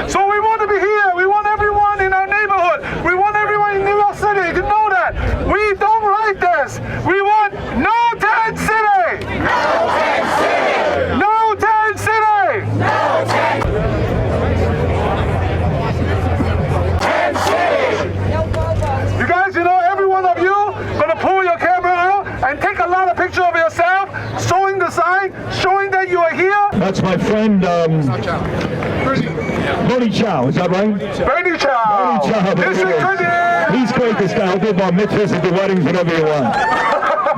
So we want to be here. We want everyone in our neighborhood. We want everyone in New York City to know that we don't like this. We want no tent city. No tent city. No tent city. No tent city. You guys, you know, every one of you gonna pull your camera out and take a lot of pictures of yourself, showing the sign, showing that you are here. That's my friend. Bernie Chow, is that right? Bernie Chow. Bernie Chow. He's great, this guy. He'll do bar mitzvahs and do weddings, whatever you want.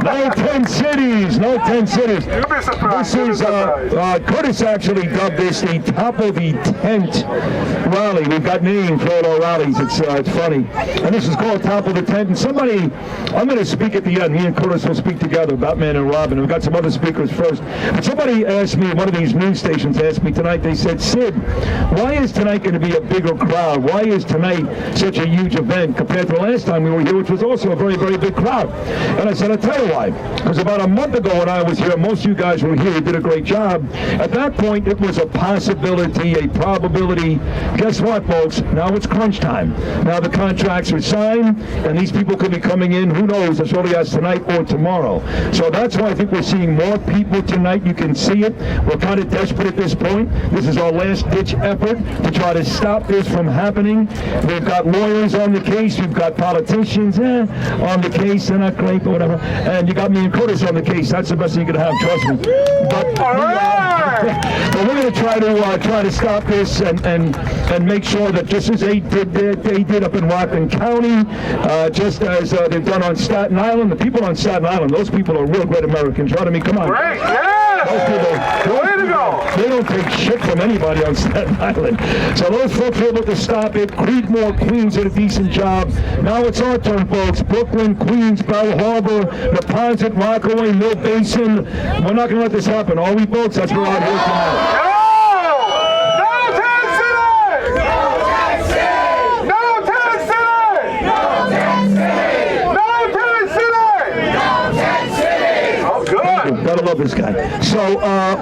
No tent cities. No tent cities. You'll be surprised. This is, Curtis actually dubbed this the top of the tent rally. We've got names for all our rallies. It's funny. And this is called Top of the Tent. And somebody, I'm going to speak at the end. Me and Curtis will speak together, Batman and Robin. We've got some other speakers first. But somebody asked me, one of these news stations asked me tonight, they said, Sid, why is tonight going to be a bigger crowd? Why is tonight such a huge event compared to the last time we were here, which was also a very, very big crowd? And I said, I'll tell you why. Because about a month ago when I was here, most of you guys were here, you did a great job. At that point, it was a possibility, a probability. Guess what, folks? Now it's crunch time. Now the contracts are signed, and these people could be coming in, who knows, as early as tonight or tomorrow. So that's why I think we're seeing more people tonight. You can see it. We're kind of desperate at this point. This is our last-ditch effort to try to stop this from happening. We've got lawyers on the case. We've got politicians on the case. They're not great, but whatever. And you got me and Curtis on the case. That's the best thing you can have, trust me. But, but we're going to try to stop this and make sure that just as they did up in Rockland County, just as they've done on Staten Island, the people on Staten Island, those people are real great Americans. Right? I mean, come on. Great, yeah. Way to go. They don't take shit from anybody on Staten Island. So those folks were able to stop it. Creedmoor, Queens did a decent job. Now it's our turn, folks. Brooklyn, Queens, Bell Harbor, Neponset, Rockaway, Mill Basin. We're not going to let this happen, are we, folks? That's what we're out here tonight. Gotta love this guy. So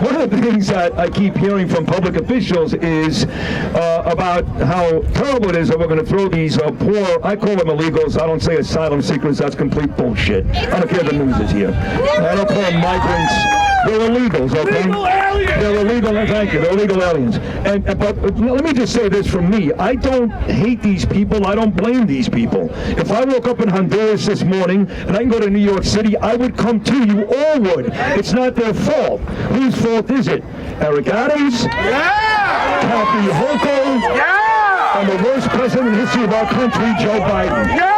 one of the things that I keep hearing from public officials is about how terrible it is that we're going to throw these poor, I call them illegals, I don't say asylum seekers, that's complete bullshit. I don't care if the news is here. I don't call them migrants. They're illegals, okay? Legal aliens! They're illegal, thank you, they're illegal aliens. But let me just say this from me. I don't hate these people, I don't blame these people. If I woke up in Honduras this morning and I can go to New York City, I would come too, you all would. It's not their fault. Whose fault is it? Eric Adams? Yeah! Kathy Hochul? Yeah! And the worst president in the history of our country, Joe Biden. Yeah!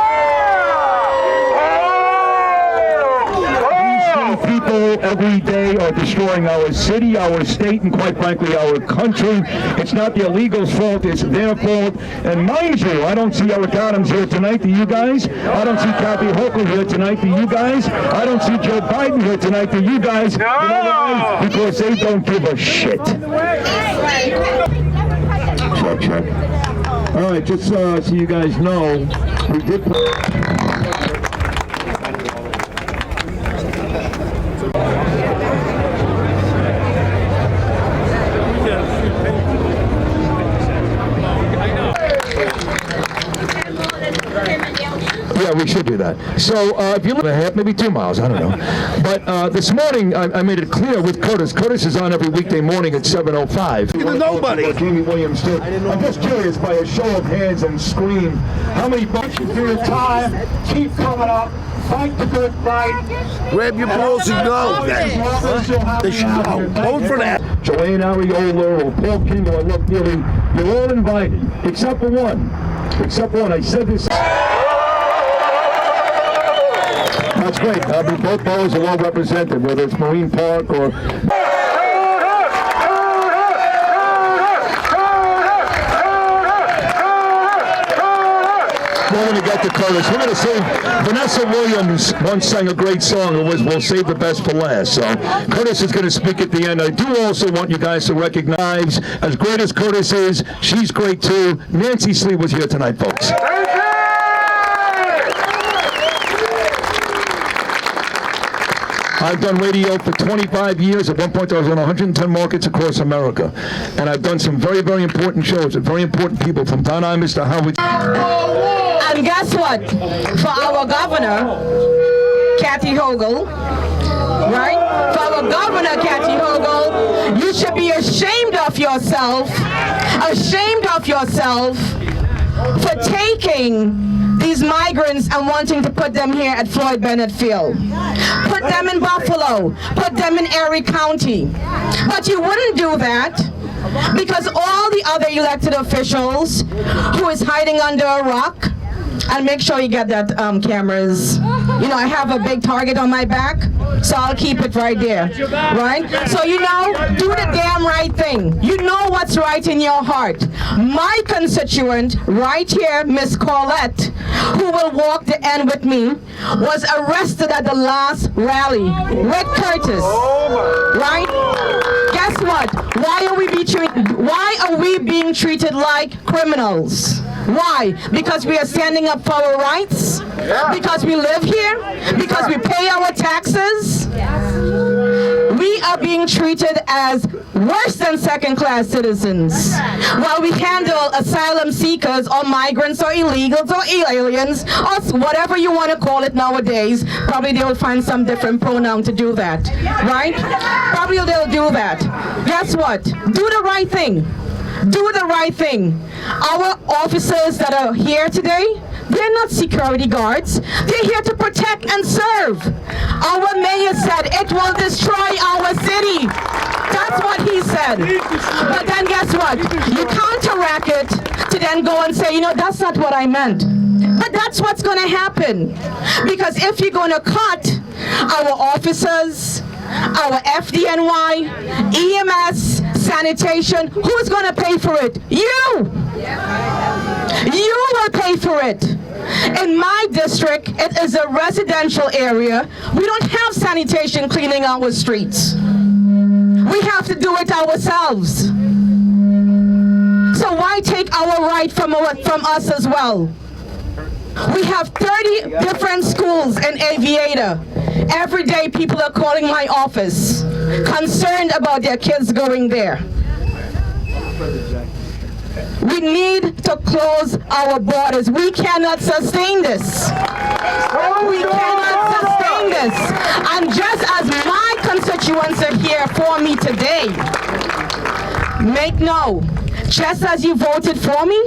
People every day are destroying our city, our state, and quite frankly, our country. It's not the illegals' fault, it's their fault. And mind you, I don't see Eric Adams here tonight, do you guys? I don't see Kathy Hochul here tonight, do you guys? I don't see Joe Biden here tonight, do you guys? No! You know why? Because they don't give a shit. Check. All right, just so you guys know, we did... Yeah, we should do that. So if you look at half, maybe 2 miles, I don't know. But this morning, I made it clear with Curtis. Curtis is on every weekday morning at 7:05. Nobody. Jamie Williams too. I'm just curious, by a show of hands and scream, how many bucks you do your time, keep coming up, fight the good fight. Grab your balls and go. They should go. Vote for that. Joanne Ariola or Paul King or Look Neely, you're all invited, except for one. Except one. I said this. That's great. Both boroughs are well represented, whether it's Marine Park or... to get to Curtis. We're going to save, Vanessa Williams once sang a great song. It was, we'll save the best for last. So Curtis is going to speak at the end. I do also want you guys to recognize, as great as Curtis is, she's great too. Nancy Sliwa was here tonight, folks. I've done radio for 25 years. At one point, I was on 110 markets across America. And I've done some very, very important shows with very important people, from Don Imus to Howard. And guess what? For our governor, Kathy Hochul, right? For our governor, Kathy Hochul, you should be ashamed of yourself for taking these migrants and wanting to put them here at Floyd Bennett Field. Put them in Buffalo, put them in Erie County. But you wouldn't do that because all the other elected officials who is hiding under a rock, and make sure you get that cameras. You know, I have a big target on my back, so I'll keep it right there, right? So, you know, do the damn right thing. You know what's right in your heart. My constituent right here, Miss Corlett, who will walk the end with me, was arrested at the last rally with Curtis, right? Guess what? Why are we being treated like criminals? Why? Because we are standing up for our rights? Because we live here? Because we pay our taxes? We are being treated as worse than second-class citizens. While we handle asylum seekers or migrants or illegals or aliens or whatever you want to call it nowadays, probably they will find some different pronoun to do that, right? Probably they'll do that. Guess what? Do the right thing. Do the right thing. Our officers that are here today, they're not security guards. They're here to protect and serve. Our mayor said it will destroy our city. That's what he said. But then guess what? You counteract it to then go and say, you know, that's not what I meant. But that's what's going to happen. Because if you're going to cut our officers, our FDNY, EMS, sanitation, who's going to pay for it? You! You will pay for it. In my district, it is a residential area. We don't have sanitation cleaning our streets. We have to do it ourselves. So why take our right from us as well? We have 30 different schools in Aviator. Every day people are calling my office, concerned about their kids going there. We need to close our borders. We cannot sustain this. We cannot sustain this. And just as my constituents are here for me today, make no, just as you voted for me,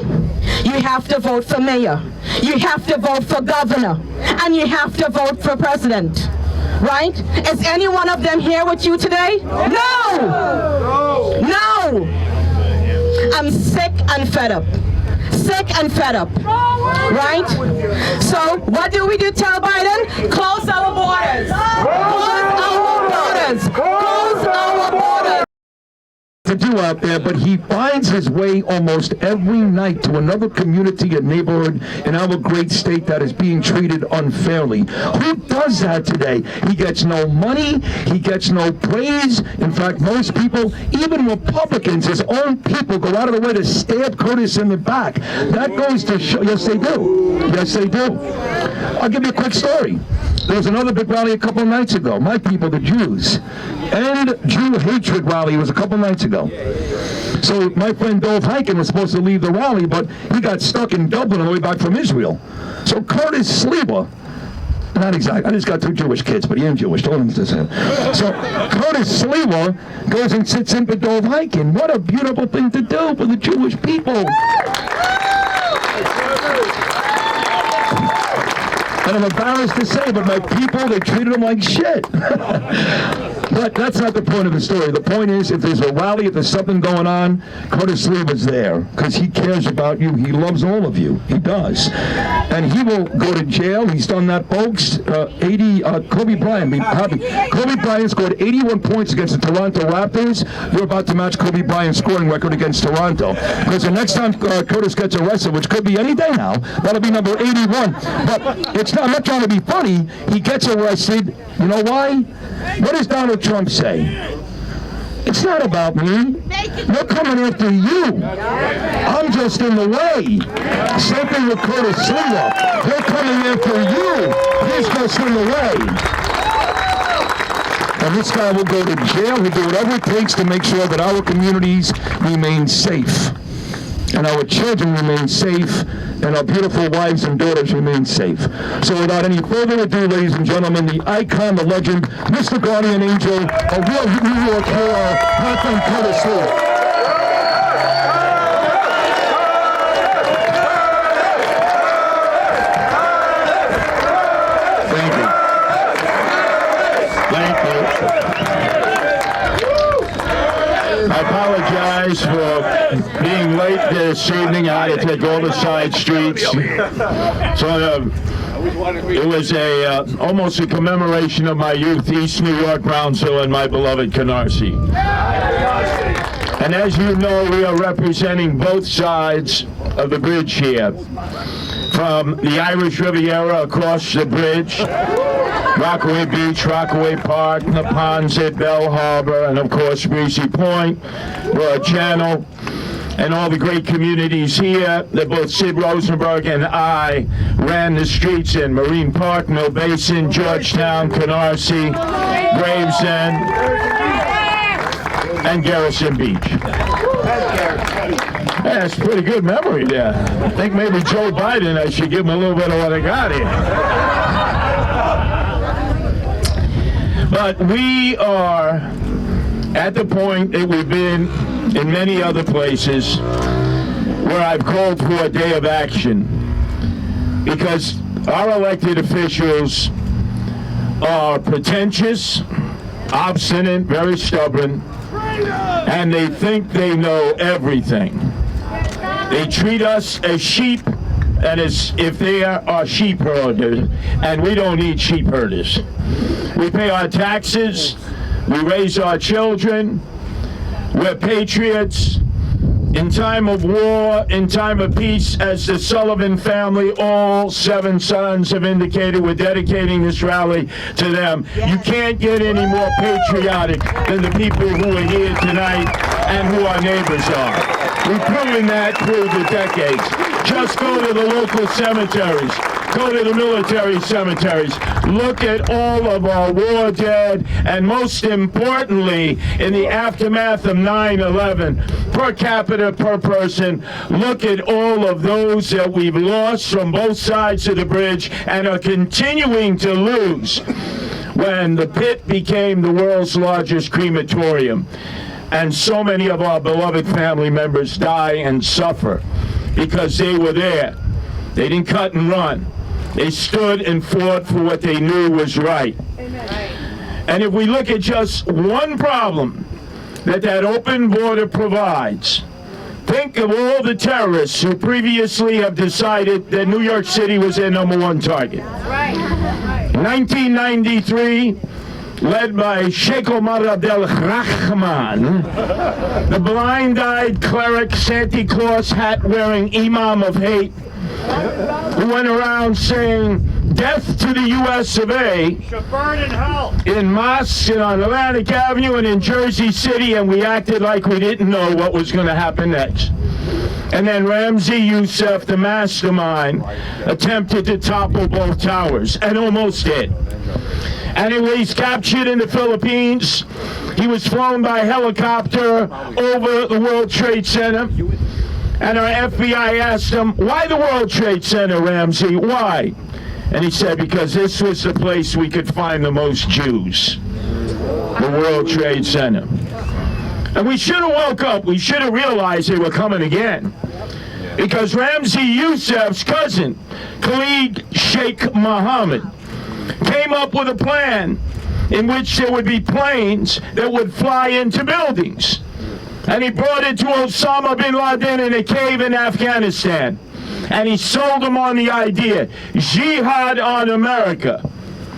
you have to vote for mayor. You have to vote for governor. And you have to vote for president. Right? Is any one of them here with you today? No! No! I'm sick and fed up. Sick and fed up. Right? So, what do we do, tell Biden? Close our borders. Close our borders. Close our borders. To do out there, but he finds his way almost every night to another community and neighborhood in our great state that is being treated unfairly. Who does that today? He gets no money, he gets no praise. In fact, most people, even Republicans, his own people, go out of the way to stab Curtis in the back. That goes to show, yes they do. Yes they do. I'll give you a quick story. There was another big rally a couple of nights ago. My people, the Jews. End Jew hatred rally was a couple nights ago. So my friend Dov Hiken was supposed to leave the rally, but he got stuck in Dublin on the way back from Israel. So Curtis Sliwa, not exactly, I just got 2 Jewish kids, but he ain't Jewish, told him to say. So Curtis Sliwa goes and sits in for Dov Hiken. What a beautiful thing to do for the Jewish people. And I'm embarrassed to say, but my people, they treated them like shit. But that's not the point of the story. The point is, if there's a rally, if there's something going on, Curtis Sliwa's there because he cares about you. He loves all of you. He does. And he will go to jail. He's done that, folks. Kobe Bryant. Kobe Bryant scored 81 points against the Toronto Raptors. You're about to match Kobe Bryant's scoring record against Toronto. Because the next time Curtis gets arrested, which could be any day now, that'll be number 81. But I'm not trying to be funny. He gets arrested. You know why? What does Donald Trump say? It's not about me. They're coming after you. I'm just in the way. Same thing with Curtis Sliwa. They're coming after you. He's just in the way. And this guy will go to jail. He'll do whatever it takes to make sure that our communities remain safe. And our children remain safe, and our beautiful wives and daughters remain safe. So without any further ado, ladies and gentlemen, the icon, the legend, Mr. Guardian Angel, a real New York hero, my friend Curtis Sliwa. Thank you. I apologize for being late this evening. I had to take all the side streets. So it was almost a commemoration of my youth, East New York, Brownsville, and my beloved Canarsie. And as you know, we are representing both sides of the bridge here. From the Irish Riviera across the bridge, Rockaway Beach, Rockaway Park, the ponds at Bell Harbor, and of course Breezy Point, Broad Channel, and all the great communities here that both Sid Rosenberg and I ran the streets in. Marine Park, Mill Basin, Georgetown, Canarsie, Gravesend, and Garrison Beach. Yeah, that's a pretty good memory there. I think maybe Joe Biden, I should give him a little bit of what I got here. But we are at the point that we've been in many other places where I've called for a day of action because our elected officials are pretentious, obstinate, very stubborn, and they think they know everything. They treat us as sheep and as if they are sheep herders, and we don't need sheep herders. We pay our taxes, we raise our children, we're patriots. In time of war, in time of peace, as the Sullivan family, all 7 sons have indicated, we're dedicating this rally to them. You can't get any more patriotic than the people who are here tonight and who our neighbors are. We've proven that through the decades. Just go to the local cemeteries. Go to the military cemeteries. Look at all of our war dead, and most importantly, in the aftermath of 9/11, per capita, per person, look at all of those that we've lost from both sides of the bridge and are continuing to lose when the pit became the world's largest crematorium. And so many of our beloved family members die and suffer because they were there. They didn't cut and run. They stood and fought for what they knew was right. And if we look at just one problem that open border provides, think of all the terrorists who previously have decided that New York City was their #1 target. 1993, led by Sheikh Omar Abdel Rahman, the blind-eyed cleric, Santa Claus hat-wearing Imam of hate, who went around saying, "Death to the U.S. of A." Should burn in hell. In mosques and on Atlantic Avenue and in Jersey City, and we acted like we didn't know what was going to happen next. And then Ramzi Youssef, the mastermind, attempted to topple both towers, and almost did. And he was captured in the Philippines. He was flown by helicopter over the World Trade Center. And our FBI asked him, "Why the World Trade Center, Ramzi? Why?" And he said, "Because this was the place we could find the most Jews." The World Trade Center. And we should have woke up. We should have realized they were coming again. Because Ramzi Youssef's cousin, Khalid Sheikh Mohammed, came up with a plan in which there would be planes that would fly into buildings. And he brought it to Osama bin Laden in a cave in Afghanistan. And he sold him on the idea, jihad on America.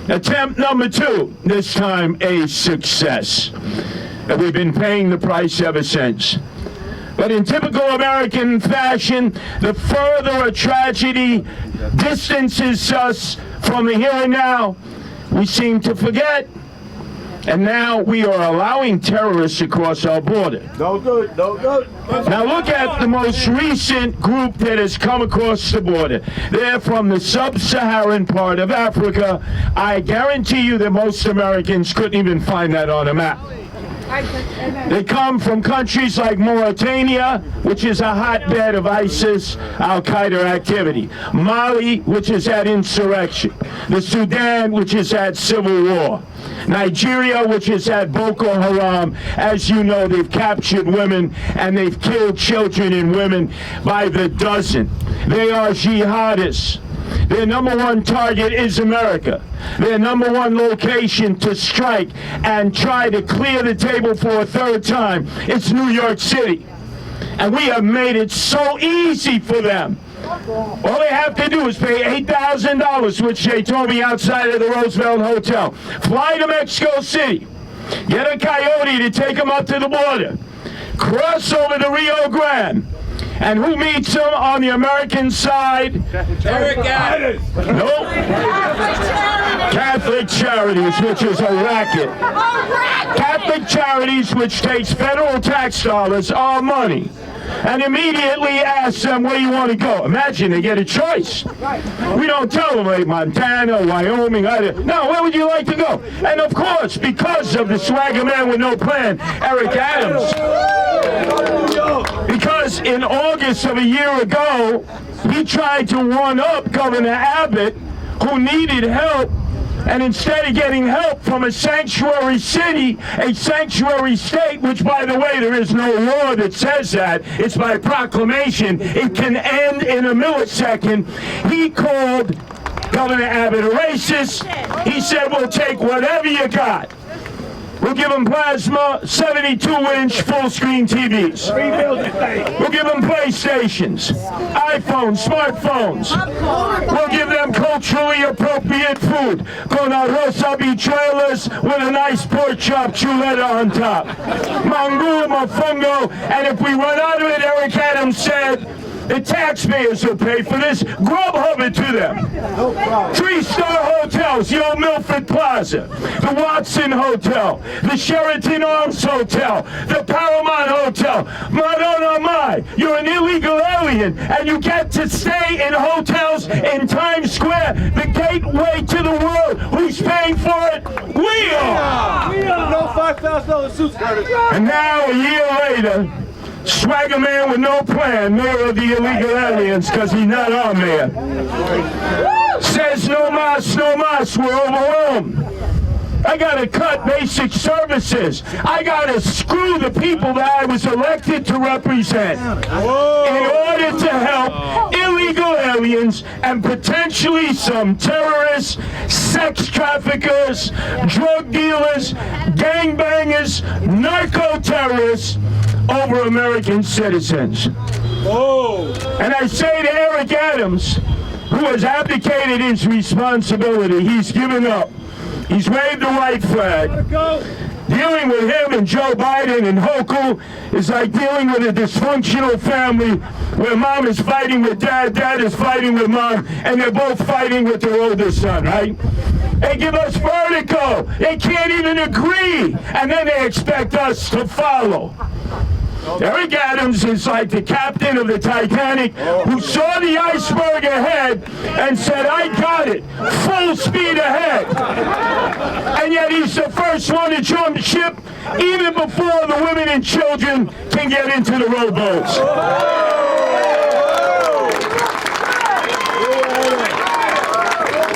Attempt number 2, this time a success. And we've been paying the price ever since. But in typical American fashion, the further a tragedy distances us from the here and now, we seem to forget. And now we are allowing terrorists across our border. No good, no good. Now look at the most recent group that has come across the border. They're from the sub-Saharan part of Africa. I guarantee you that most Americans couldn't even find that on a map. They come from countries like Mauritania, which is a hotbed of ISIS, Al-Qaeda activity. Mali, which is at insurrection. The Sudan, which is at civil war. Nigeria, which is at Boko Haram. As you know, they've captured women and they've killed children and women by the dozen. They are jihadists. Their number one target is America. Their number one location to strike and try to clear the table for a third time is New York City. And we have made it so easy for them. All they have to do is pay $8,000, which they told me outside of the Roosevelt Hotel. Fly to Mexico City. Get a coyote to take them up to the border. Cross over the Rio Grande. And who meets them on the American side? Eric Adams. Nope. Catholic Charities, which is a racket. Catholic Charities, which takes federal tax dollars, our money, and immediately ask them where you want to go. Imagine they get a choice. We don't tell them, like Montana, Wyoming, no, where would you like to go? And of course, because of the swagger man with no plan, Eric Adams. Because in August of a year ago, he tried to one-up Governor Abbott, who needed help. And instead of getting help from a sanctuary city, a sanctuary state, which, by the way, there is no law that says that, it's by proclamation, it can end in a millisecond, he called Governor Abbott a racist. He said, we'll take whatever you got. We'll give them plasma, 72-inch full-screen TVs. We'll give them PlayStations, iPhones, smartphones. We'll give them culturally appropriate food. Con arroz habichuelas with a nice pork chop chuleta on top. Mango, mofongo, and if we run out of it, Eric Adams said, the taxpayers will pay for this. Grubhub it to them. 3-star hotels, the old Milford Plaza, the Watson Hotel, the Sheraton Arms Hotel, the Paramount Hotel. Madonna Mai, you're an illegal alien, and you get to stay in hotels in Times Square, the gateway to the world. Who's paying for it? We are. No $5,000 suits, Curtis. And now, a year later, swagger man with no plan, mayor of the illegal aliens, because he's not our mayor, says no mas, we're overwhelmed. I gotta cut basic services. I gotta screw the people that I was elected to represent in order to help illegal aliens and potentially some terrorists, sex traffickers, drug dealers, gangbangers, narco-terrorists over American citizens. And I say to Eric Adams, who has abdicated his responsibility, he's given up. He's waved the white flag. Dealing with him and Joe Biden and Hochul is like dealing with a dysfunctional family where mom is fighting with dad, dad is fighting with mom, and they're both fighting with their oldest son, right? They give us vertigo. They can't even agree, and then they expect us to follow. Eric Adams is like the captain of the Titanic who saw the iceberg ahead and said, I got it, full speed ahead. And yet he's the first one to jump ship even before the women and children can get into the rowboats.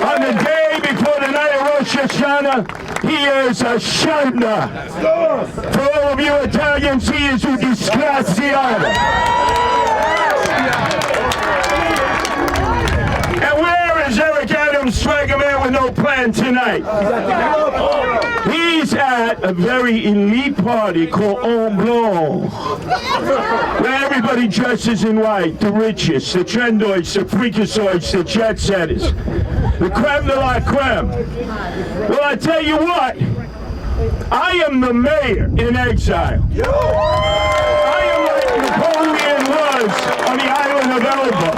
On the day before the night of Rosh Hashanah, he is a Shanda. For all of you Italians, he is un disgraziato. And we're man tonight. He's at a very elite party called En Blanc, where everybody dresses in white, the richest, the trendoids, the freakazoids, the jet setters, the creme de la creme. Well, I tell you what, I am the mayor in exile. I am like Napoleon was on the island of Elba.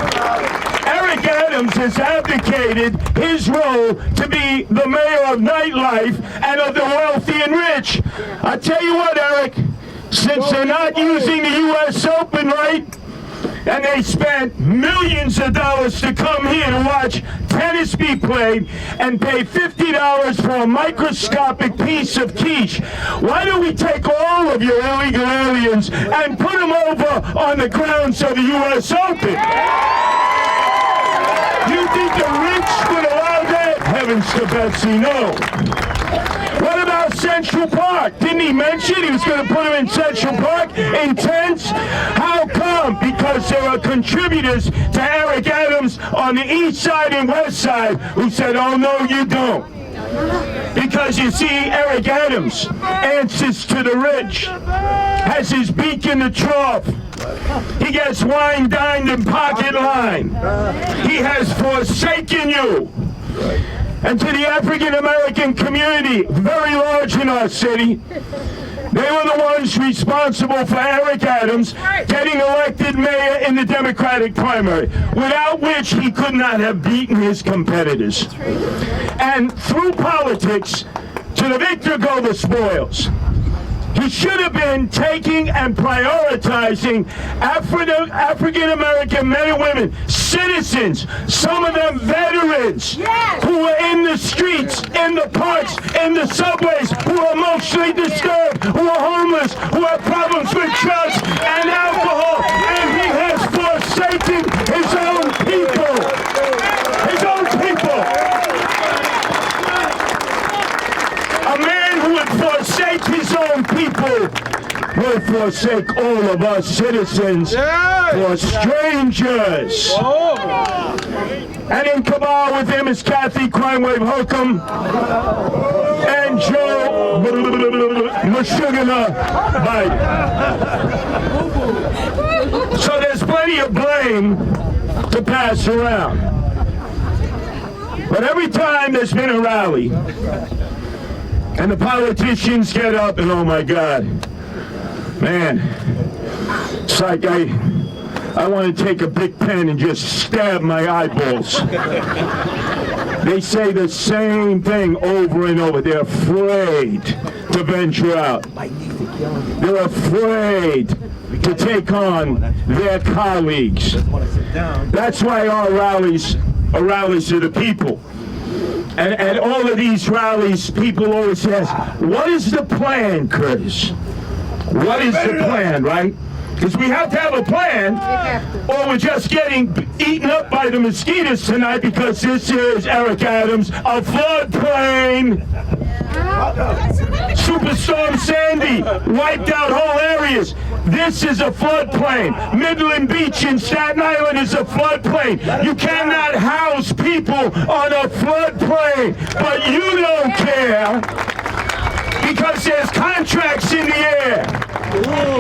Eric Adams has abdicated his role to be the mayor of nightlife and of the wealthy and rich. I tell you what, Eric, since they're not using the U.S. Open right, and they spent millions of dollars to come here to watch tennis be played and pay $50 for a microscopic piece of quiche, why don't we take all of your illegal aliens and put them over on the grounds of the U.S. Open? You think the rich would allow that? Heavens to Betsy, no. What about Central Park? Didn't he mention he was going to put them in Central Park in tents? How come? Because there are contributors to Eric Adams on the east side and west side who said, oh no, you don't. Because you see, Eric Adams answers to the rich, has his beak in the trough. He gets wine dined and pocket lined. He has forsaken you. And to the African American community, very large in our city, they were the ones responsible for Eric Adams getting elected mayor in the Democratic primary, without which he could not have beaten his competitors. And through politics, to the victor go the spoils. He should have been taking and prioritizing African-American men and women, citizens, some of them veterans, who were in the streets, in the parks, in the subways, who are emotionally disturbed, who are homeless, who have problems with drugs and alcohol, and he has forsaken his own people. His own people. A man who would forsake his own people will forsake all of us citizens for strangers. And in cabal with him is Kathy Crime Wave Holcomb and Joe Mashugana Biden. So there's plenty of blame to pass around. But every time there's been a rally, and the politicians get up and, oh my God, man, it's like I want to take a big pen and just stab my eyeballs. They say the same thing over and over. They're afraid to venture out. They're afraid to take on their colleagues. That's why our rallies are rallies of the people. And at all of these rallies, people always ask, what is the plan, Curtis? What is the plan, right? Because we have to have a plan, or we're just getting eaten up by the mosquitoes tonight, because this is Eric Adams, a floodplain. Superstorm Sandy wiped out whole areas. This is a floodplain. Midland Beach in Staten Island is a floodplain. You cannot house people on a floodplain, but you don't care because there's contracts in the air.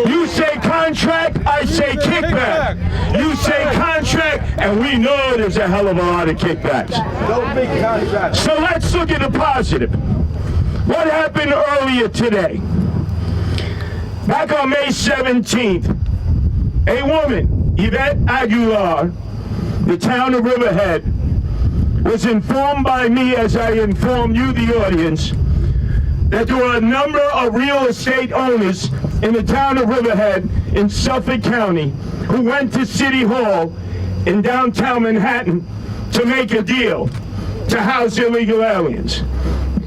You say contract, I say kickback. You say contract, and we know there's a hell of a lot of kickbacks. So let's look at the positive. What happened earlier today? Back on May 17th, a woman, Yvette Aguilar, the town of Riverhead, was informed by me, as I informed you, the audience, that there were a number of real estate owners in the town of Riverhead in Suffolk County who went to City Hall in downtown Manhattan to make a deal to house illegal aliens.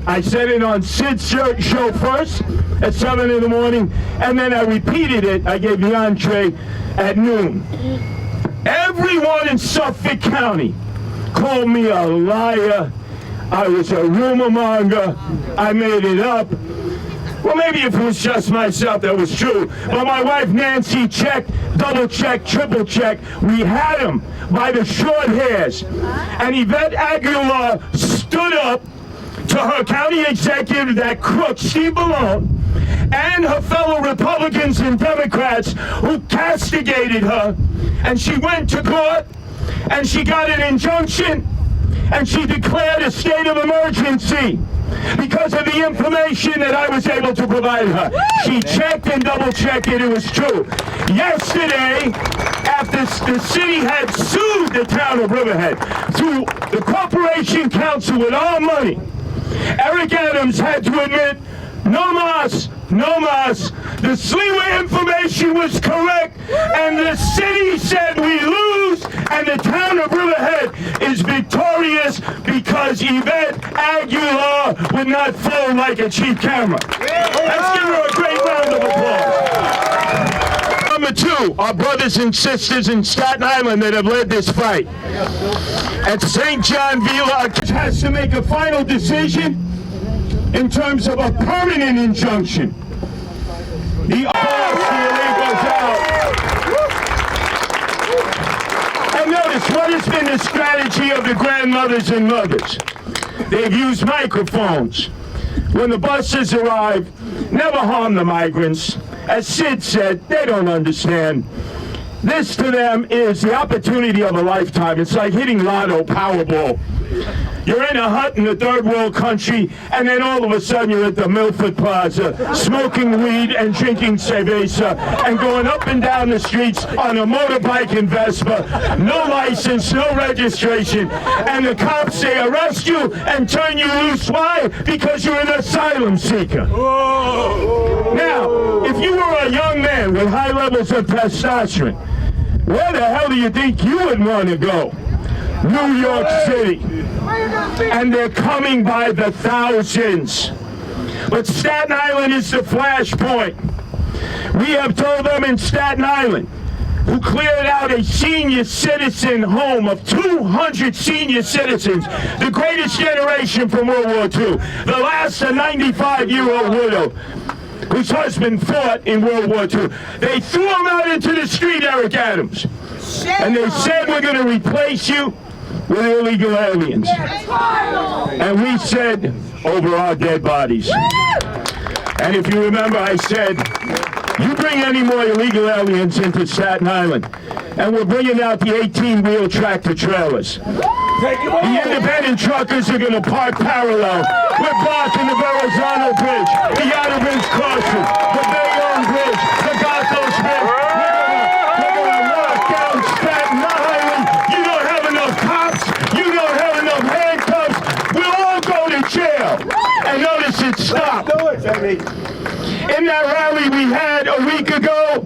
I said it on Sid's show first at 7 in the morning, and then I repeated it. I gave the entree at noon. Everyone in Suffolk County called me a liar. I was a rumor monger. I made it up. Well, maybe if it was just myself, that was true. But my wife Nancy checked, double checked, triple checked. We had him by the short hairs. And Yvette Aguilar stood up to her county executive, that crook, Steve Ballone, and her fellow Republicans and Democrats who castigated her. And she went to court, and she got an injunction, and she declared a state of emergency because of the information that I was able to provide her. She checked and double-checked it was true. Yesterday, after the city had sued the town of Riverhead through the Corporation Council with our money, Eric Adams had to admit, no mas, no mas. The Sliwa information was correct, and the city said we lose, and the town of Riverhead is victorious because Yvette Aguilar would not fold like a cheap camera. Let's give her a great round of applause. Number two, our brothers and sisters in Staten Island that have led this fight. At St. John Villa has to make a final decision in terms of a permanent injunction. The illegals out. And notice, what has been the strategy of the grandmothers and mothers? They've used microphones. When the buses arrive, never harm the migrants. As Sid said, they don't understand. This to them is the opportunity of a lifetime. It's like hitting Lotto Powerball. You're in a hut in a third world country, and then all of a sudden you're at the Milford Plaza, smoking weed and drinking cerveza, and going up and down the streets on a motorbike and Vespa, no license, no registration, and the cops say arrest you and turn you loose. Why? Because you're an asylum seeker. Now, if you were a young man with high levels of testosterone, where the hell do you think you would want to go? New York City. And they're coming by the thousands. But Staten Island is the flashpoint. We have told them in Staten Island, who cleared out a senior citizen home of 200 senior citizens, the greatest generation from World War II, the last a 95-year-old widow whose husband fought in World War II. They threw him out into the street, Eric Adams. And they said, we're going to replace you with illegal aliens. And we said, over our dead bodies. And if you remember, I said, you bring any more illegal aliens into Staten Island, and we're bringing out the 18-wheel tractor trailers. The independent truckers are going to park parallel. We're blocking the Verrazano Bridge, the Outer Ridge Crossing, the Bayonne Bridge, the Gatos Bridge. We're going to lock down Staten Island. You don't have enough cops. You don't have enough handcuffs. We'll all go to jail. And notice it stopped. In that rally we had a week ago,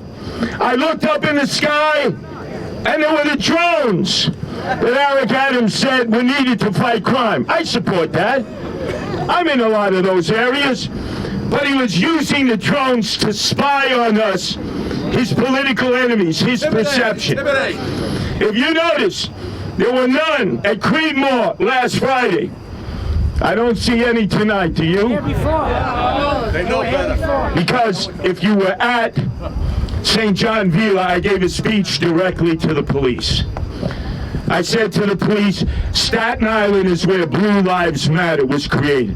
I looked up in the sky, and there were the drones that Eric Adams said were needed to fight crime. I support that. I'm in a lot of those areas. But he was using the drones to spy on us, his political enemies, his perception. If you notice, there were none at Creedmoor last Friday. I don't see any tonight, do you? They know better. Because if you were at St. John Villa, I gave a speech directly to the police. I said to the police, Staten Island is where Blue Lives Matter was created.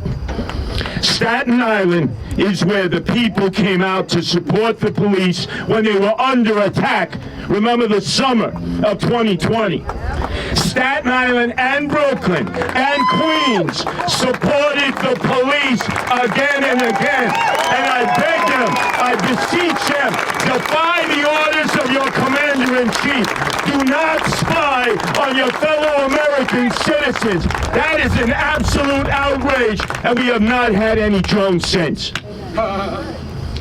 Staten Island is where the people came out to support the police when they were under attack. Remember the summer of 2020. Staten Island and Brooklyn and Queens supported the police again and again. And I beg them, I beseech them, defy the orders of your commander-in-chief. Do not spy on your fellow American citizens. That is an absolute outrage, and we have not had any drones since.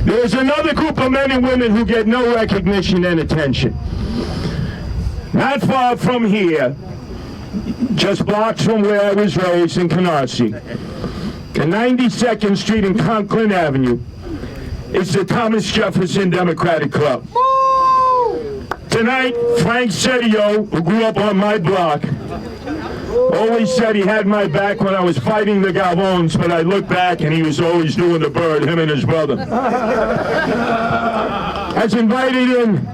There's another group of men and women who get no recognition and attention. Not far from here, just blocks from where I was raised in Canarsie, and 92nd Street and Conklin Avenue, is the Thomas Jefferson Democratic Club. Tonight, Frank Sedio, who grew up on my block, always said he had my back when I was fighting the Galvones, but I look back and he was always doing the bird, him and his brother. Has invited in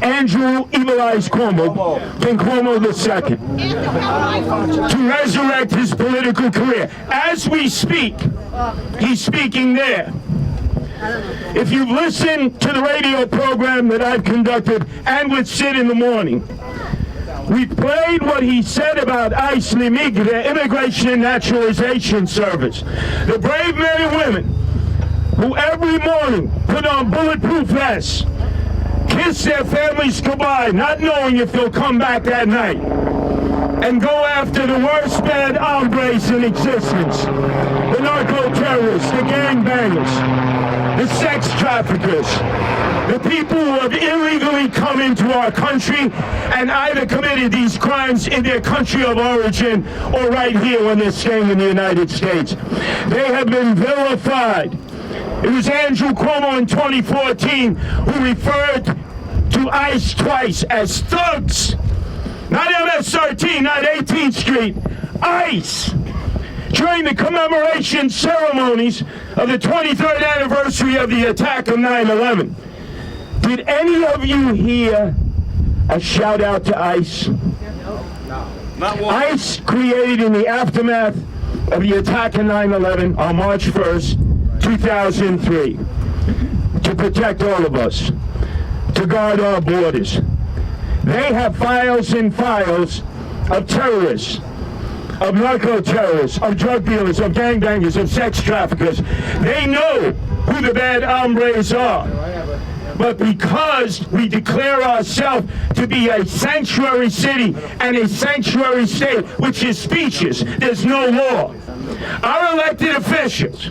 Andrew Evil Eyes Cuomo, King Cuomo II, to resurrect his political career. As we speak, he's speaking there. If you've listened to the radio program that I've conducted and with Sid in the morning, we played what he said about ICE, the Immigration and Naturalization Service. The brave men and women who every morning put on bulletproof vests, kiss their families goodbye, not knowing if they'll come back that night, and go after the worst bad hombres in existence, the narco-terrorists, the gangbangers, the sex traffickers, the people who have illegally come into our country and either committed these crimes in their country of origin or right here when they're staying in the United States. They have been vilified. It was Andrew Cuomo in 2014 who referred to ICE twice as thugs. Not MS-13, not 18th Street, ICE. During the commemoration ceremonies of the 23rd anniversary of the attack of 9/11, did any of you hear a shout out to ICE? ICE created in the aftermath of the attack of 9/11 on March 1st, 2003, to protect all of us, to guard our borders. They have files and files of terrorists, of narco-terrorists, of drug dealers, of gangbangers, of sex traffickers. They know who the bad hombres are. But because we declare ourselves to be a sanctuary city and a sanctuary state, which is speeches, there's no law. Our elected officials,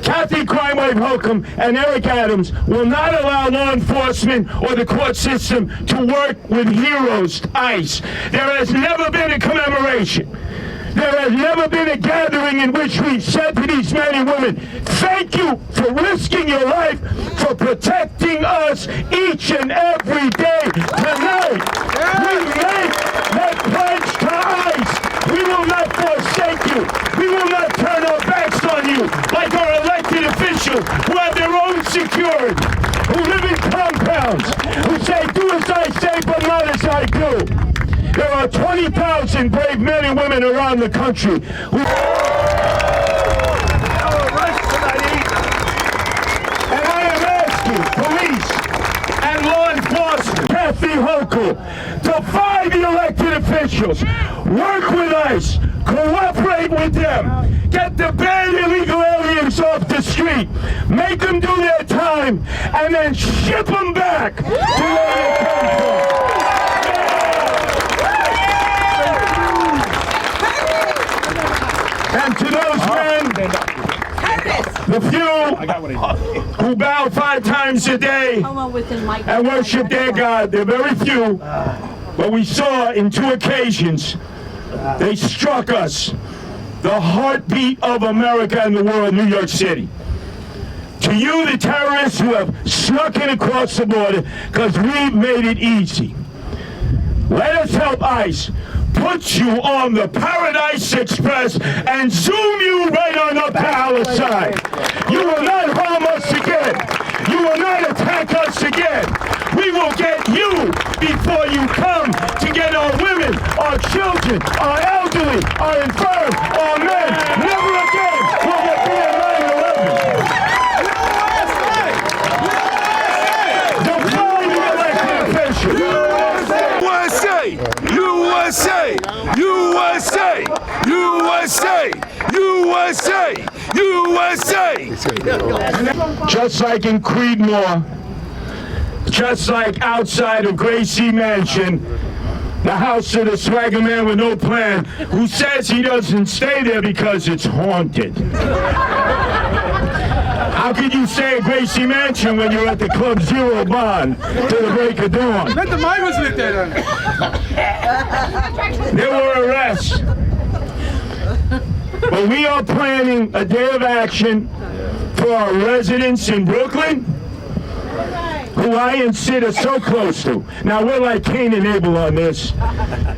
Kathy Crime Wave Holcomb and Eric Adams, will not allow law enforcement or the court system to work with heroes, ICE. There has never been a commemoration. There has never been a gathering in which we've said to these men and women, thank you for risking your life, for protecting us each and every day. Tonight, we make that pledge to ICE. We will not forsake you. We will not turn our backs on you like our elected officials who have their own security, who live in compounds, who say, do as I say, but not as I do. There are 20,000 brave men and women around the country who... And I am asking police and law enforcement, Kathy Hochul, to find the elected officials, work with us, cooperate with them, get the bad illegal aliens off the street, make them do their time, and then ship them back to where they come from. And to those men, the few who bow 5 times a day and worship their God, they're very few, but we saw in 2 occasions, they struck us, the heartbeat of America and the world, New York City. To you, the terrorists who have snuck in across the border, because we've made it easy. Let us help ICE put you on the Paradise Express and zoom you right on up to our side. You will not harm us again. You will not attack us again. We will get you before you come to get our women, our children, our elderly, our infirm, our men. Never again will there be a 9/11. Define the elected officials. USA! USA! USA! USA! USA! Just like in Creedmoor, just like outside of Gracie Mansion, the house of the swagger man with no plan, who says he doesn't stay there because it's haunted. How could you stay at Gracie Mansion when you're at the Club Zero Bond till the break of dawn? Let the migrants live there then. There were arrests. But we are planning a day of action for our residents in Brooklyn, who I and Sid are so close to. Now, we're like Cain and Abel on this,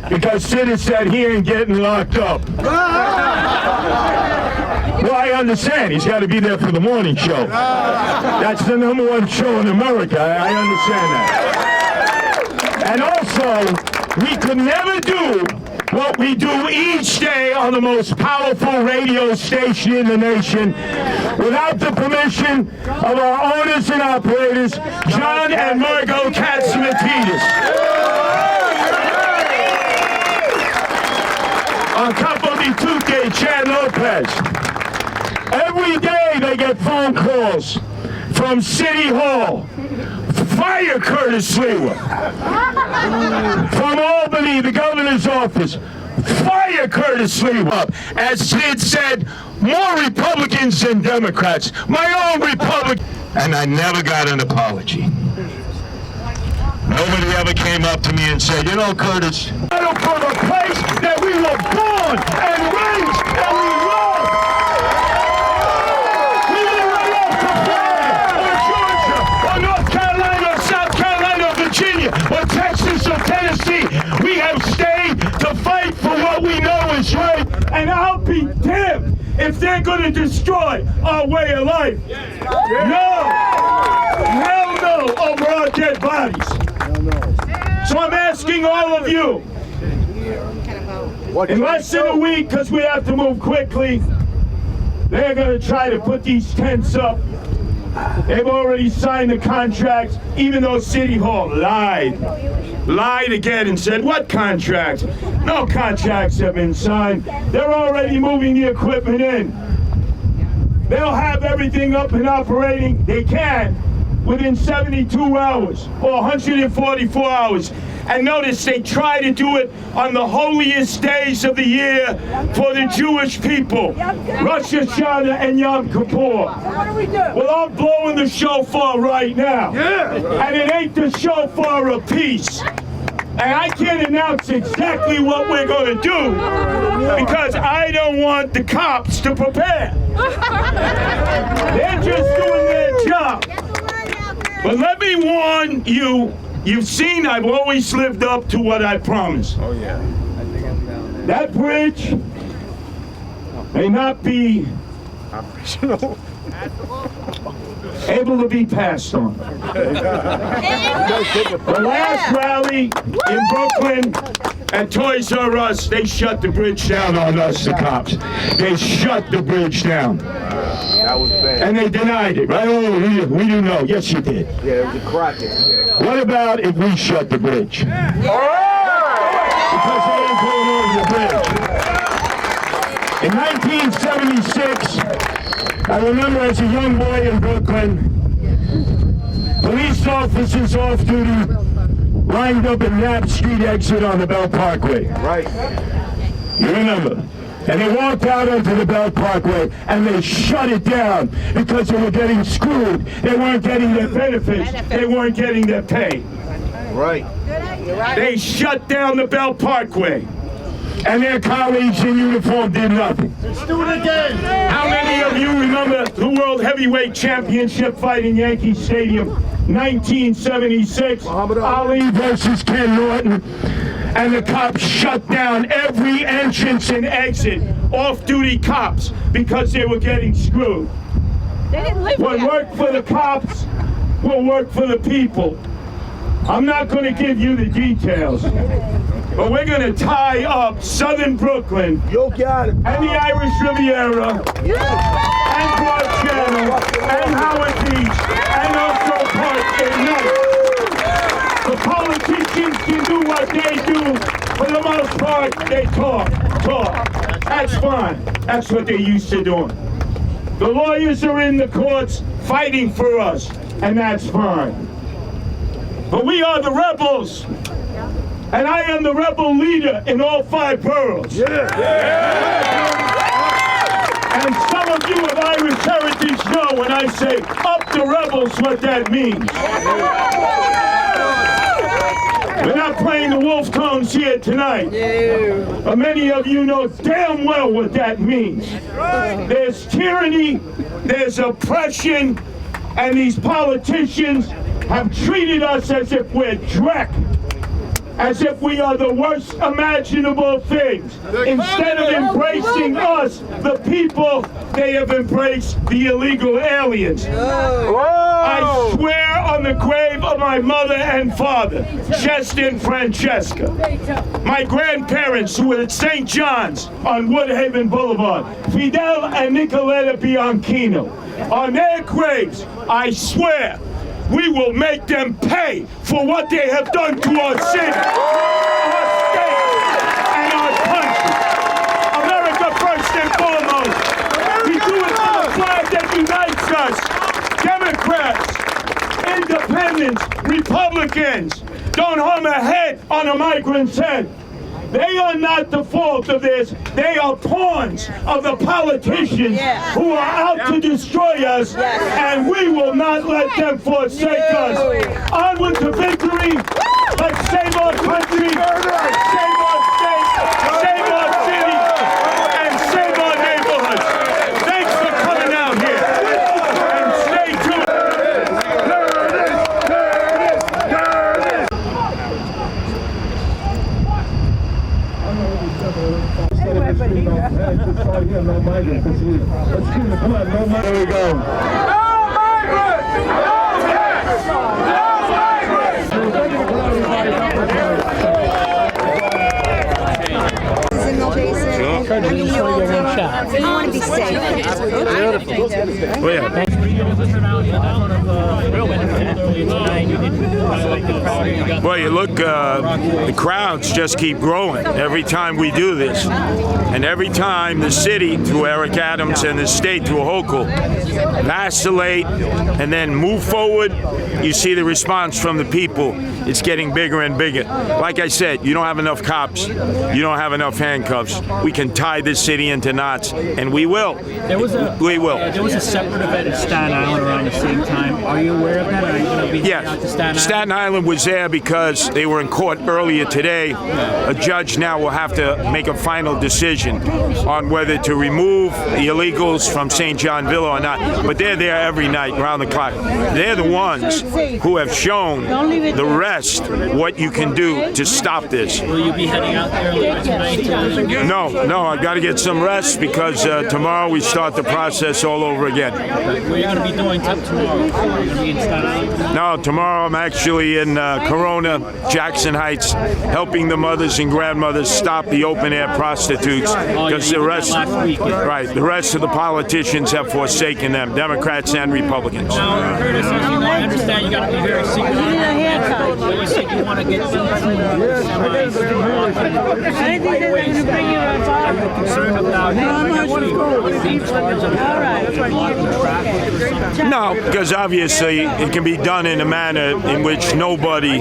because Sid has said he ain't getting locked up. Well, I understand. He's got to be there for the morning show. That's the #1 show in America. I understand that. And also, we could never do what we do each day on the most powerful radio station in the nation without the permission of our owners and operators, John and Margot Katzimatidis. On top of the Tuque, Chad Lopez. Every day they get phone calls from City Hall. Fire Curtis Sliwa. From Albany, the governor's office. Fire Curtis Sliwa. As Sid said, more Republicans than Democrats. My own Republican. And I never got an apology. Nobody ever came up to me and said, you know, Curtis, for the place that we were born and raised and we love. We were right off to Florida or Georgia or North Carolina or South Carolina or Virginia or Texas or Tennessee. We have stayed to fight for what we know is right, and I'll be damned if they're going to destroy our way of life. No! Hell no over our dead bodies. So I'm asking all of you, in less than a week, because we have to move quickly, they're going to try to put these tents up. They've already signed the contracts, even though City Hall lied again and said, what contracts? No contracts have been signed. They're already moving the equipment in. They'll have everything up and operating. They can within 72 hours or 144 hours. And notice they try to do it on the holiest days of the year for the Jewish people, Rosh Hashanah and Yom Kippur. What do we do? Well, I'm blowing the shofar right now. And it ain't the shofar of peace. And I can't announce exactly what we're going to do because I don't want the cops to prepare. They're just doing their job. But let me warn you, you've seen I've always lived up to what I promised. Oh, yeah. That bridge may not be able to be passed on. The last rally in Brooklyn at Toys R Us, they shut the bridge down on us, the cops. They shut the bridge down. That was bad. And they denied it, right? Oh, we do know. Yes, you did. Yeah, it was a cracking. What about if we shut the bridge? Because they ain't going over the bridge. In 1976, I remember as a young boy in Brooklyn, police officers off duty lined up in Knapp Street exit on the Bell Parkway. Right. You remember? And they walked out onto the Bell Parkway and they shut it down because they were getting screwed. They weren't getting their benefits. They weren't getting their pay. Right. They shut down the Bell Parkway. And their colleagues in uniform did nothing. Let's do it again. How many of you remember the World Heavyweight Championship fight in Yankee Stadium, 1976? Ali versus Ken Norton. And the cops shut down every entrance and exit, off-duty cops, because they were getting screwed. They didn't live What here. worked for the cops will work for the people. I'm not going to give you the details, but we're going to tie up southern Brooklyn You got it. and the Irish Riviera and Broad Channel and Howard Beach and also Park at night. The politicians can do what they do. For the most part, they talk. That's fine. That's what they used to do. The lawyers are in the courts fighting for us, and that's fine. But we are the rebels, and I am the rebel leader in all 5 boroughs. And some of you of Irish heritage know when I say up the rebels what that means. We're not playing the wolf tones here tonight. But many of you know damn well what that means. There's tyranny, there's oppression, and these politicians have treated us as if we're dreck, as if we are the worst imaginable things. Instead of embracing us, the people, they have embraced the illegal aliens. I swear on the grave of my mother and father, Chester and Francesca. My grandparents who were at St. John's on Woodhaven Boulevard, Fidel and Nicoletta Bianchino. On their graves, I swear, we will make them pay for what they have done to our city, our state, and our country. America first and foremost. We do it for the flag that unites us. Democrats, independents, Republicans, don't harm a head on a migrant's head. They are not the fault of this. They are pawns of the politicians who are out to destroy us, and we will not let them forsake us. Onward to victory. Let's save our country, save our state, save our city, and save our neighborhoods. Thanks for coming out here, and stay tuned. There we go. No migrants! No tax! No migrants! This is in Mill Basin. I mean, you want to be safe. Well, you look, the crowds just keep growing every time we do this. And every time the city, through Eric Adams, and the state, through Hochul, vacillate and then move forward, you see the response from the people. It's getting bigger and bigger. Like I said, you don't have enough cops. You don't have enough handcuffs. We can tie this city into knots, and we will. There was a separate event in Staten Island around the same time. Are you aware of that? Are you going to be heading out to Staten Island? Staten Island was there because they were in court earlier today. A judge now will have to make a final decision on whether to remove the illegals from St. John Villa or not. But they're there every night, around the clock. They're the ones who have shown the rest what you can do to stop this. Will you be heading out there tonight? No, I've got to get some rest because tomorrow we start the process all over again. What are you going to be doing tomorrow? Are you going to be in Staten Island? No, tomorrow I'm actually in Corona, Jackson Heights, helping the mothers and grandmothers stop the open-air prostitutes because the rest of the politicians have forsaken them, Democrats and Republicans. Now, Curtis, I understand you got to be very secret. You need a haircut. You said you want to get them through Are you concerned about being charged of blocking traffic? No, because obviously it can be done in a manner in which nobody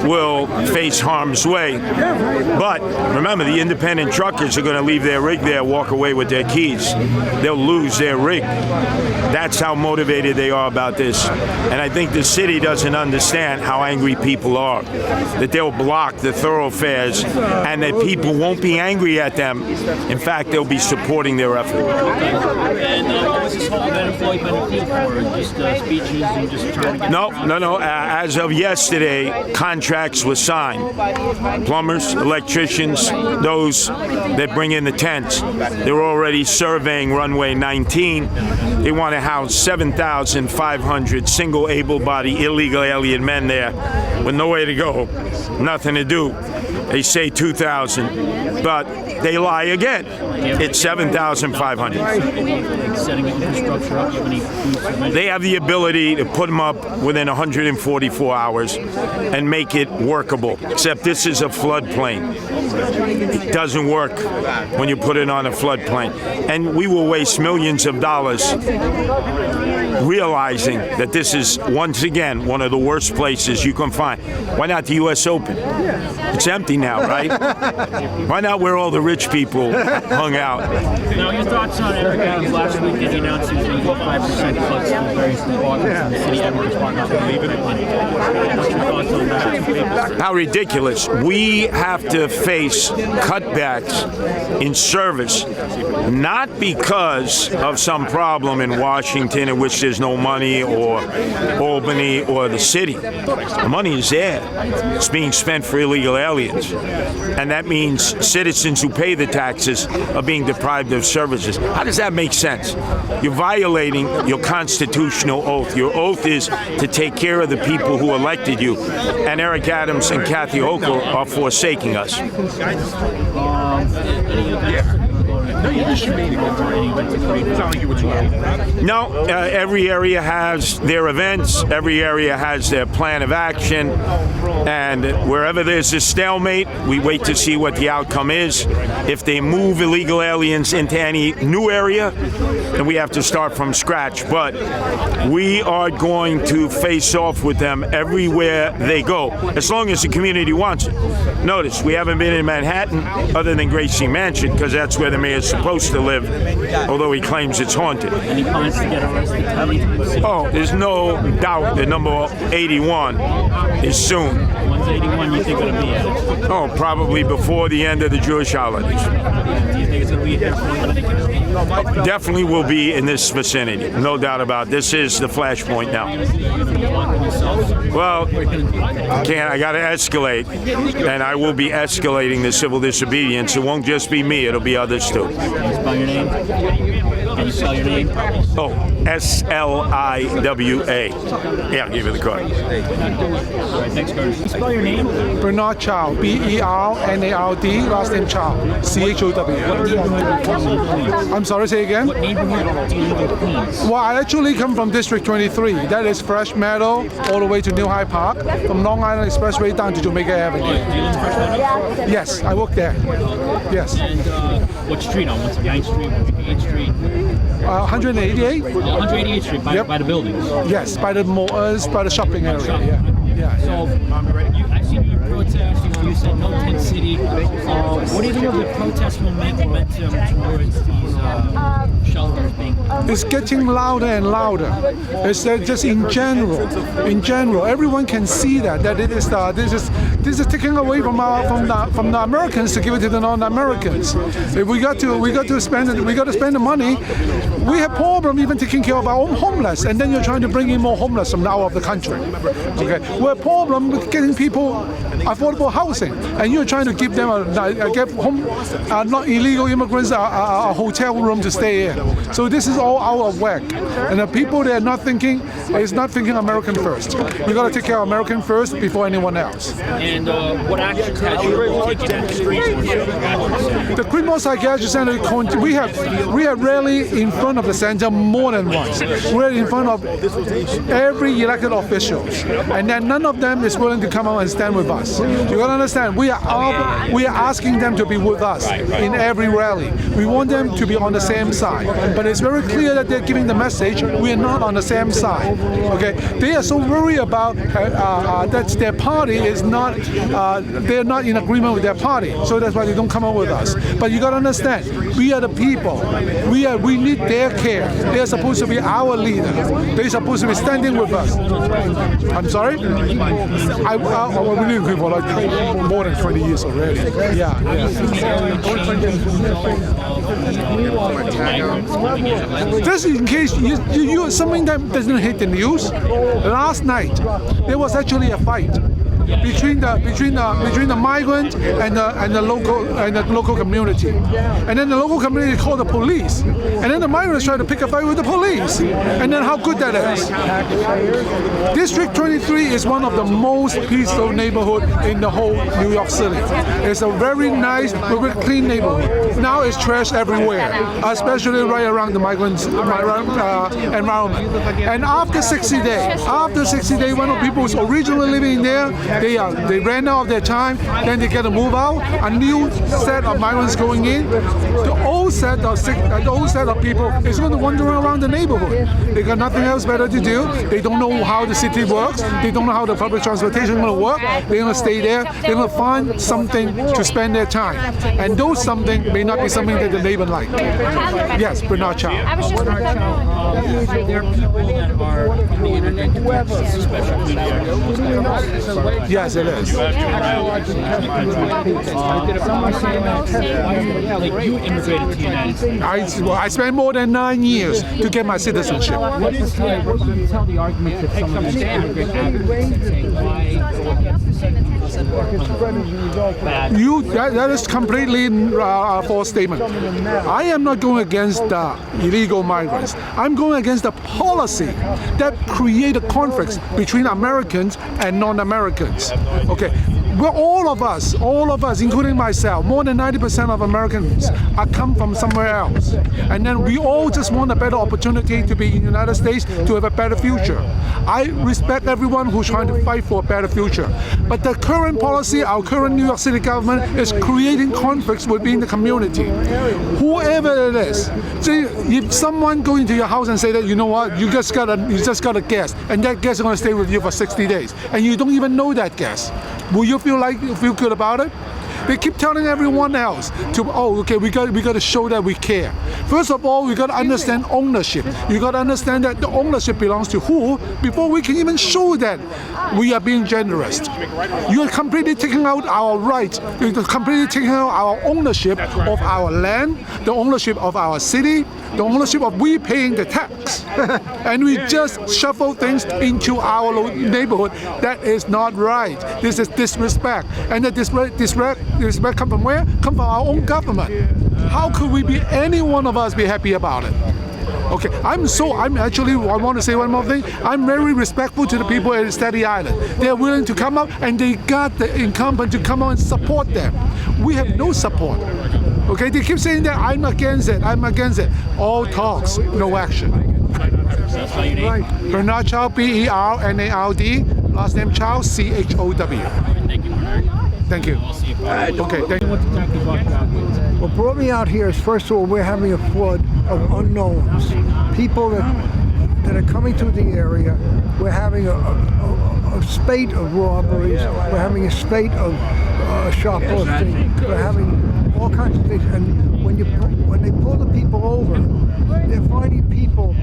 will face harm's way. But remember, the independent truckers are going to leave their rig there, walk away with their keys. They'll lose their rig. That's how motivated they are about this. And I think the city doesn't understand how angry people are, that they'll block the thoroughfares and that people won't be angry at them. In fact, they'll be supporting their effort. And what was this whole event of Floyd Bennett Field for? Just speeches and just trying to get... No. As of yesterday, contracts were signed. Plumbers, electricians, those that bring in the tents, they're already surveying runway 19. They want to house 7,500 single able-bodied illegal alien men there with nowhere to go, nothing to do. They say 2,000, but they lie again. It's 7,500. They have the ability to put them up within 144 hours and make it workable, except this is a floodplain. It doesn't work when you put it on a floodplain. And we will waste millions of dollars realizing that this is, once again, one of the worst places you can find. Why not the U.S. Open? It's empty now, right? Why not where all the rich people hung out? Now, your thoughts on Eric Adams last week that he announced he was going to get 5% cuts to various departments in the city Edwards department. What's your thoughts on that? How ridiculous. We have to face cutbacks in service, not because of some problem in Washington in which there's there's no money, or Albany, or the city. The money is there. It's being spent for illegal aliens. And that means citizens who pay the taxes are being deprived of services. How does that make sense? You're violating your constitutional oath. Your oath is to take care of the people who elected you. And Eric Adams and Kathy Hochul are forsaking us. No, every area has their events, every area has their plan of action, and wherever there's a stalemate, we wait to see what the outcome is. If they move illegal aliens into any new area, then we have to start from scratch. But we are going to face off with them everywhere they go, as long as the community wants it. Notice, we haven't been in Manhattan other than Gracie Mansion, because that's where the mayor's supposed to live, although he claims it's haunted. Any plans to get arrested? Oh, there's no doubt that number 81 is soon. When's 81 you think it'll be at? Oh, probably before the end of the Jewish holidays. Do you think it's going to be here? Definitely will be in this vicinity, no doubt about it. This is the flashpoint now. Well, I got to escalate, and I will be escalating the civil disobedience. It won't just be me, it'll be others too. Can you spell your name? Can you spell your name? Oh, Sliwa. Yeah, I'll give you the card. All right, thanks, Curtis. Can you spell your name? Bernard Chow, Bernard, last name Chow, CHOW. I'm sorry, say again? What neighborhood do you live in, Queens? Well, I actually come from District 23. That is Fresh Meadow all the way to New Hyde Park, from Long Island Expressway down to Jamaica Avenue. Do you live in Fresh Meadow? Yes, I work there. Yes. And what street on? 159th Street, 158th Street? 188? 188th Street, by the buildings. Yes, by the malls, by the shopping area. Yeah. So, I see you protest, you said no tent city. What do you think of the protest momentum towards these shelters being? It's getting louder and louder. It's just in general, everyone can see that it is this is taking away from the Americans to give it to the non-Americans. If we got to spend the money. We have problem even taking care of our own homeless, and then you're trying to bring in more homeless from out of the country. Okay, we're a problem with getting people affordable housing, and you're trying to give them not illegal immigrants a hotel room to stay in. So this is all out of whack, and the people they are not thinking American first. We got to take care of American first before anyone else. And what actions have you taken in the streets? The Criminal Psychiatric Center, we have rarely in front of the center more than once. We're in front of every elected official, and then none of them is willing to come out and stand with us. You gotta understand, we are asking them to be with us in every rally. We want them to be on the same side, but it's very clear that they're giving the message we are not on the same side. Okay, they are so worried about that their party is not, they're not in agreement with their party, so that's why they don't come out with us. But you gotta understand, we are the people. We need their care. They are supposed to be our leader. They're supposed to be standing with us. I'm sorry? We need people like more than 20 years already. Yeah. Just in case you something that doesn't hit the news. Last night there was actually a fight between the migrant and the local community, and then the local community called the police, and then the migrants tried to pick a fight with the police, and then how good that is. District 23 is one of the most peaceful neighborhood in the whole New York City. It's a very nice, very clean neighborhood. Now it's trash everywhere, especially right around the migrant environment. And after 60 days, when the people was originally living there, they ran out of their time, then they get to move out, a new set of migrants going in. The old set of people is going to wander around the neighborhood. They got nothing else better to do. They don't know how the city works. They don't know how the public transportation is going to work. They're going to stay there. They're going to find something to spend their time. And those something may not be something that the neighbor like. Yes, Bernard Chow. There are people that are on the internet special media. Yes, it is. You immigrated to the United States. I spent more than 9 years to get my citizenship. What do you tell the arguments that some of these immigrant advocates say why that is completely a false statement. I am not going against the illegal migrants. I'm going against the policy that created conflicts between Americans and non-Americans. Okay, well, all of us, including myself, more than 90% of Americans are come from somewhere else. And then we all just want a better opportunity to be in the United States, to have a better future. I respect everyone who's trying to fight for a better future. But the current policy, our current New York City government is creating conflicts within the community. Whoever it is, see, if someone go into your house and say that, you know what, you just got a guest, and that guest is going to stay with you for 60 days, and you don't even know that guest, will you feel good about it? They keep telling everyone else to, we got to show that we care. First of all, we got to understand ownership. You got to understand that the ownership belongs to who before we can even show that we are being generous. You are completely taking out our rights. You're completely taking out our ownership of our land, the ownership of our city, the ownership of we paying the tax. And we just shuffle things into our neighborhood. That is not right. This is disrespect. And the disrespect come from where? Come from our own government. How could any one of us be happy about it? Okay, I want to say one more thing. I'm very respectful to the people in Staten Island. They're willing to come up, and they got the incumbent to come out and support them. We have no support. Okay, they keep saying that I'm against it. All talks, no action. Right. Bernard Chow, Bernard, last name Chow, Chow. Thank you. Okay, thank you. What brought me out here is, first of all, we're having a flood of unknowns. People that are coming through the area. We're having a spate of robberies. We're having a spate of shoplifting. We're having all kinds of things. And when they pull the people over, they're finding people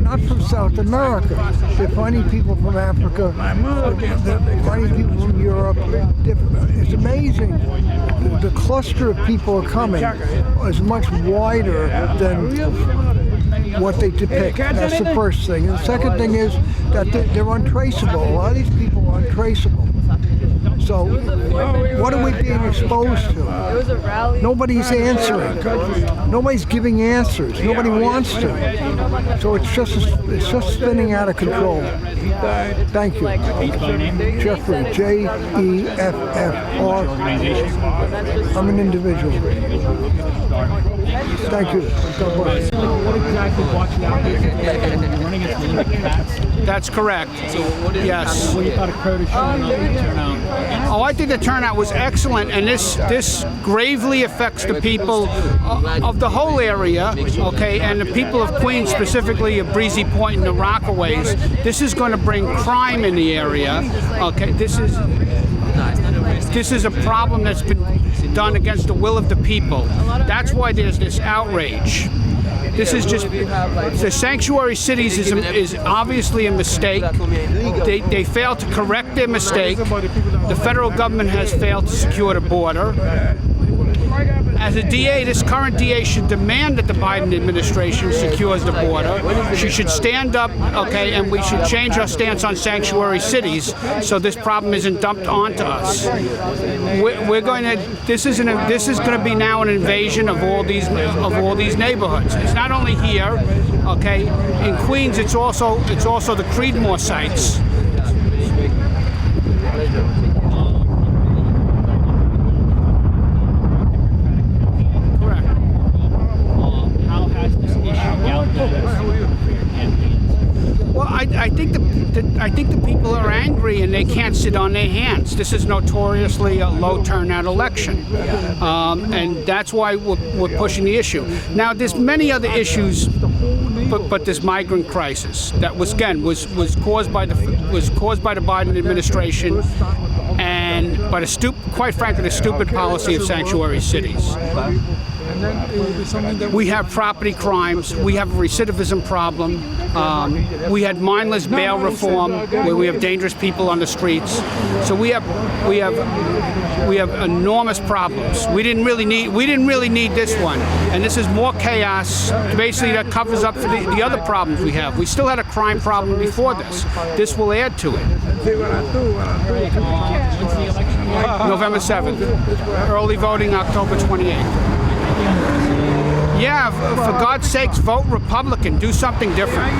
not from South America. They're finding people from Africa. They're finding people from Europe. It's amazing. The cluster of people are coming is much wider than what they depict. That's the first thing. And the second thing is that they're untraceable. A lot of these people are untraceable. So what are we being exposed to? Nobody's answering. Nobody's giving answers. Nobody wants to. So it's just spinning out of control. Thank you. Jeffrey, Jeffr. I'm an individual. Thank you. God bless. What exactly brought you out here? Running against the cats? That's correct. Yes. What do you thought of Curtis showing up and turnout? Oh, I think the turnout was excellent, and this gravely affects the people of the whole area, okay, and the people of Queens, specifically of Breezy Point and the Rockaways. This is going to bring crime in the area, okay. This is a problem that's been done against the will of the people. That's why there's this outrage. This is just, the sanctuary cities is obviously a mistake. They failed to correct their mistake. The federal government has failed to secure the border. As a DA, this current DA should demand that the Biden administration secures the border. She should stand up, okay, and we should change our stance on sanctuary cities so this problem isn't dumped onto us. This is going to be now an invasion of all these neighborhoods. It's not only here, okay. In Queens, it's also the Creedmoor sites. I think the people are angry and they can't sit on their hands. This is notoriously a low turnout election, and that's why we're pushing the issue. Now, there's many other issues, but this migrant crisis that was caused by the Biden administration, but quite frankly, the stupid policy of sanctuary cities. We have property crimes. We have a recidivism problem. We had mindless bail reform, where we have dangerous people on the streets. So we have enormous problems. We didn't really need this one, and this is more chaos. Basically, that covers up for the other problems we have. We still had a crime problem before this. This will add to it. November 7th. Early voting, October 28th. Yeah, for God's sakes, vote Republican. Do something different.